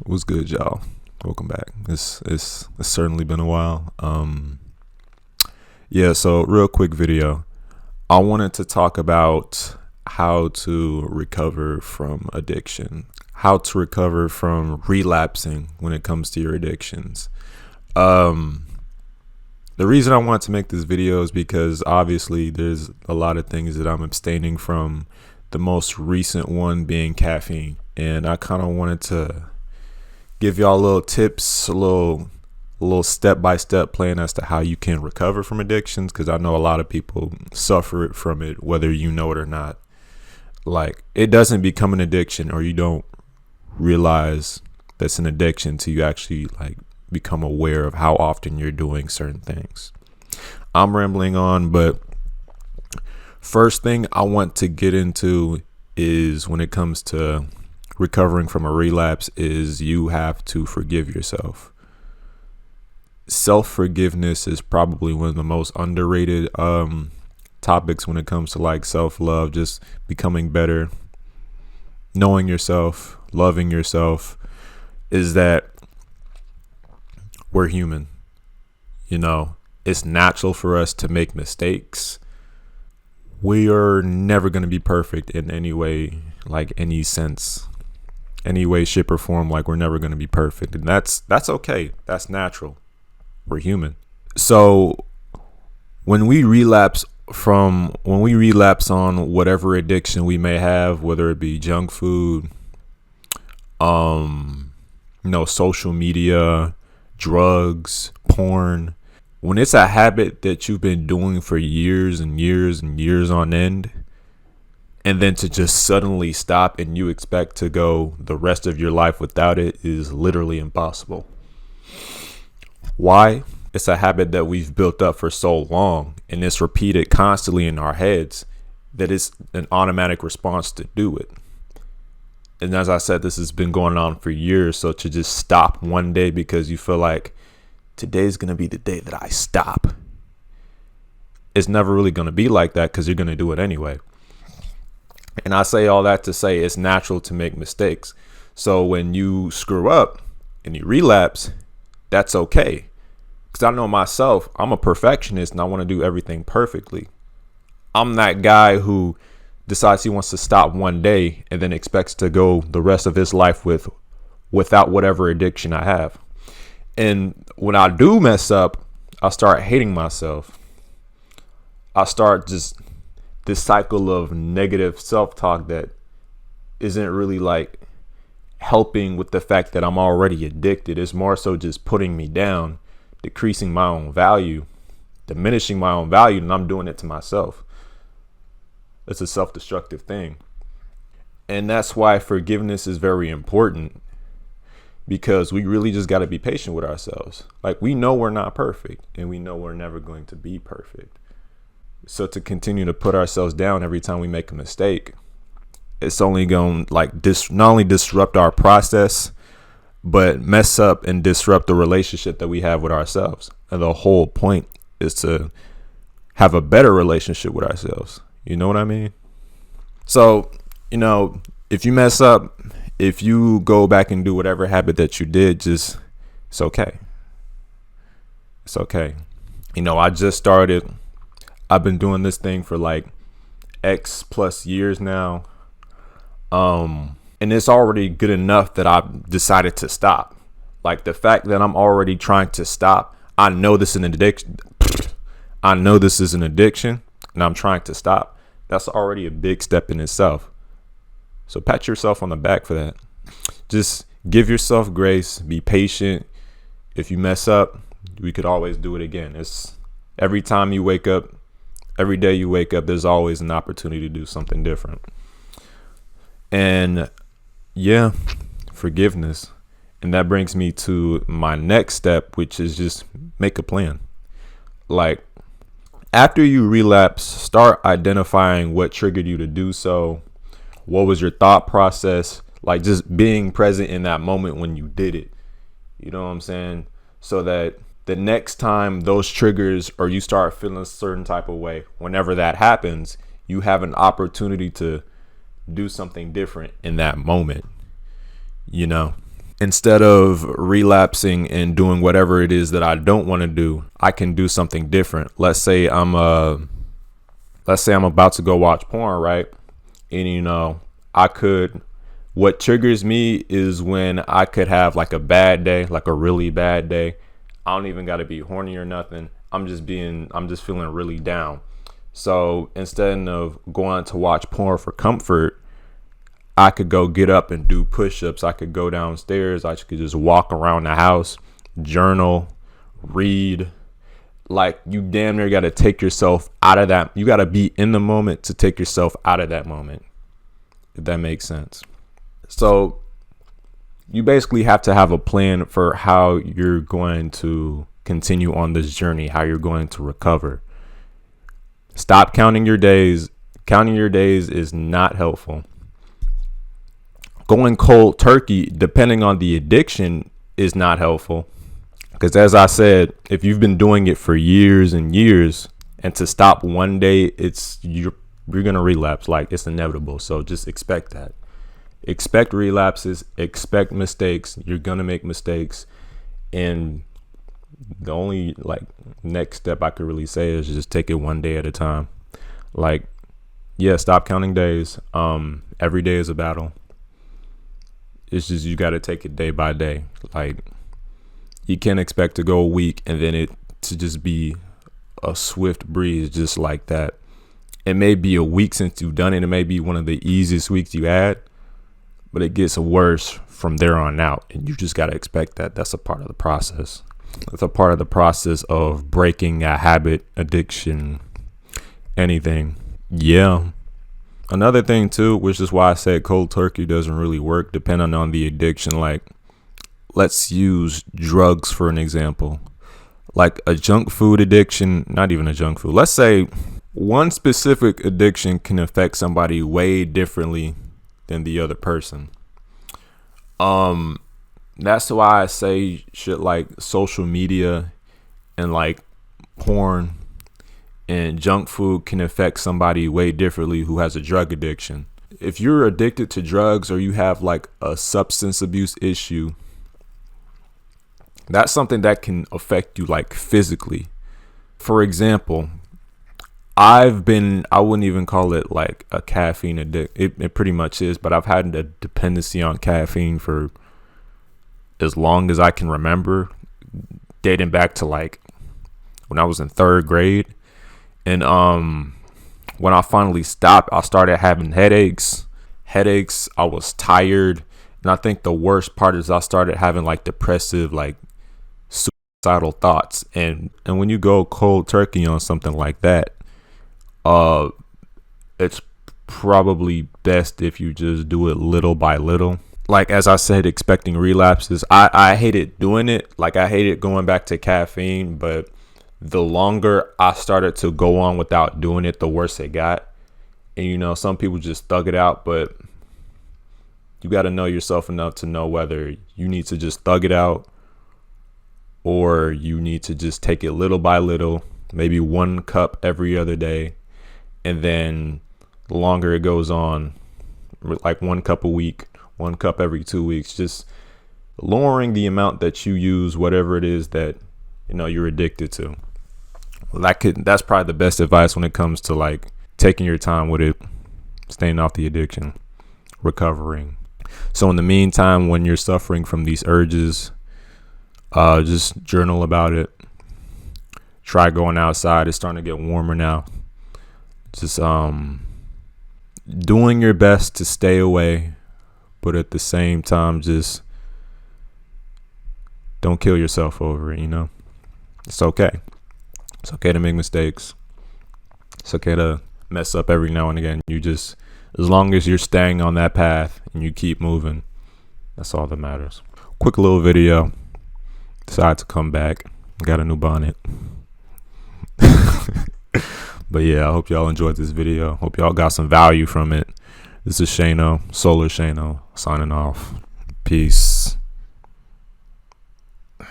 What's good, y'all? Welcome back. It's certainly been a while. Yeah. So real quick video. I wanted to talk about how to recover from addiction, how to recover from relapsing when it comes to your addictions. The reason I want to make this video is because obviously there's a lot of things that I'm abstaining from. The most recent one being caffeine, and I kind of wanted to give y'all little tips, a little step-by-step plan as to how you can recover from addictions, because I know a lot of people suffer from it, whether you know it or not. Like, it doesn't become an addiction, or you don't realize that's an addiction till you actually like become aware of how often you're doing certain things. I'm rambling on, but first thing I want to get into is, when it comes to recovering from a relapse, is you have to forgive yourself. Self-forgiveness is probably one of the most underrated topics when it comes to like self-love, just becoming better, knowing yourself, loving yourself. Is that we're human. It's natural for us to make mistakes. We are never going to be perfect in any way, like any sense, any way, shape, or form. Like, we're never going to be perfect, and that's okay. That's natural. We're human. So when we relapse on whatever addiction we may have, whether it be junk food, social media, drugs, porn, when it's a habit that you've been doing for years and years and years on end, and then to just suddenly stop and you expect to go the rest of your life without it is literally impossible. Why? It's a habit that we've built up for so long, and it's repeated constantly in our heads that it's an automatic response to do it. And as I said, this has been going on for years. So to just stop one day because you feel like today's going to be the day that I stop, it's never really going to be like that, because you're going to do it anyway. And I say all that to say it's natural to make mistakes. So when you screw up and you relapse, that's okay. Because I know myself, I'm a perfectionist and I want to do everything perfectly. I'm that guy who decides he wants to stop one day and then expects to go the rest of his life without whatever addiction I have. And when I do mess up, I start hating myself. I start just this cycle of negative self-talk that isn't really like helping with the fact that I'm already addicted. It's more so just putting me down, decreasing my own value, diminishing my own value, and I'm doing it to myself. It's a self-destructive thing. And that's why forgiveness is very important, because we really just got to be patient with ourselves. Like, we know we're not perfect, and we know we're never going to be perfect. So to continue to put ourselves down every time we make a mistake, it's only going to not only disrupt our process, but mess up and disrupt the relationship that we have with ourselves. And the whole point is to have a better relationship with ourselves. You know what I mean? So, if you mess up, if you go back and do whatever habit that you did, it's okay. It's okay. I just started. I've been doing this thing for like X plus years now. And it's already good enough that I've decided to stop. Like, the fact that I'm already trying to stop, I know this is an addiction. I know this is an addiction, and I'm trying to stop. That's already a big step in itself. So pat yourself on the back for that. Just give yourself grace. Be patient. If you mess up, we could always do it again. It's every time you wake up, every day you wake up, there's always an opportunity to do something different. And yeah, forgiveness. And that brings me to my next step, which is just make a plan. Like, after you relapse, start identifying what triggered you to do so. What was your thought process? Like, just being present in that moment when you did it. You know what I'm saying? So that the next time those triggers, or you start feeling a certain type of way, whenever that happens, you have an opportunity to do something different in that moment, Instead of relapsing and doing whatever it is that I don't want to do, I can do something different. Let's say I'm about to go watch porn, right? And what triggers me is when I could have like a bad day, like a really bad day. I don't even got to be horny or nothing. I'm just feeling really down. So instead of going to watch porn for comfort, I could go get up and do push-ups. I could go downstairs. I could just walk around the house, journal, read. Like, you damn near got to take yourself out of that. You got to be in the moment to take yourself out of that moment, if that makes sense. So you basically have to have a plan for how you're going to continue on this journey, how you're going to recover. Stop counting your days. Counting your days is not helpful. Going cold turkey, depending on the addiction, is not helpful. Because as I said, if you've been doing it for years and years, and to stop one day, you're going to relapse. Like, it's inevitable. So just expect that. Expect relapses, expect mistakes. You're going to make mistakes. And the only next step I could really say is just take it one day at a time. Stop counting days. Every day is a battle. It's just, you got to take it day by day. You can't expect to go a week and then it to just be a swift breeze just like that. It may be a week since you've done it. It may be one of the easiest weeks you had, but it gets worse from there on out. And you just got to expect that. That's a part of the process. That's a part of the process of breaking a habit, addiction, anything. Yeah. Another thing too, which is why I said cold turkey doesn't really work depending on the addiction. Let's use drugs for an example. Like a junk food addiction, not even a junk food. Let's say one specific addiction can affect somebody way differently than the other person. That's why I say shit like social media and like porn and junk food can affect somebody way differently who has a drug addiction. If you're addicted to drugs or you have like a substance abuse issue, that's something that can affect you like physically. For example, I wouldn't even call it like a caffeine addict. It pretty much is, but I've had a dependency on caffeine for as long as I can remember, dating back to like when I was in 3rd grade. And when I finally stopped, I started having headaches. I was tired. And I think the worst part is I started having like depressive, like suicidal thoughts. And when you go cold turkey on something like that, it's probably best if you just do it little by little. Like, as I said, expecting relapses. I hated doing it. Like, I hated going back to caffeine, but the longer I started to go on without doing it, the worse it got. And, some people just thug it out, but you got to know yourself enough to know whether you need to just thug it out or you need to just take it little by little, maybe 1 cup every other day. And then the longer it goes on, like 1 cup a week, 1 cup every 2 weeks, just lowering the amount that you use, whatever it is that, you're addicted to. That's probably the best advice when it comes to like taking your time with it, staying off the addiction, recovering. So in the meantime, when you're suffering from these urges, just journal about it. Try going outside. It's starting to get warmer now. Just doing your best to stay away, but at the same time, just don't kill yourself over it. It's okay. It's okay to make mistakes. It's okay to mess up every now and again. As long as you're staying on that path and you keep moving, that's all that matters. Quick little video. Decided to come back. Got a new bonnet. But yeah, I hope y'all enjoyed this video. Hope y'all got some value from it. This is SHANNO, Solar SHANNO, signing off. Peace.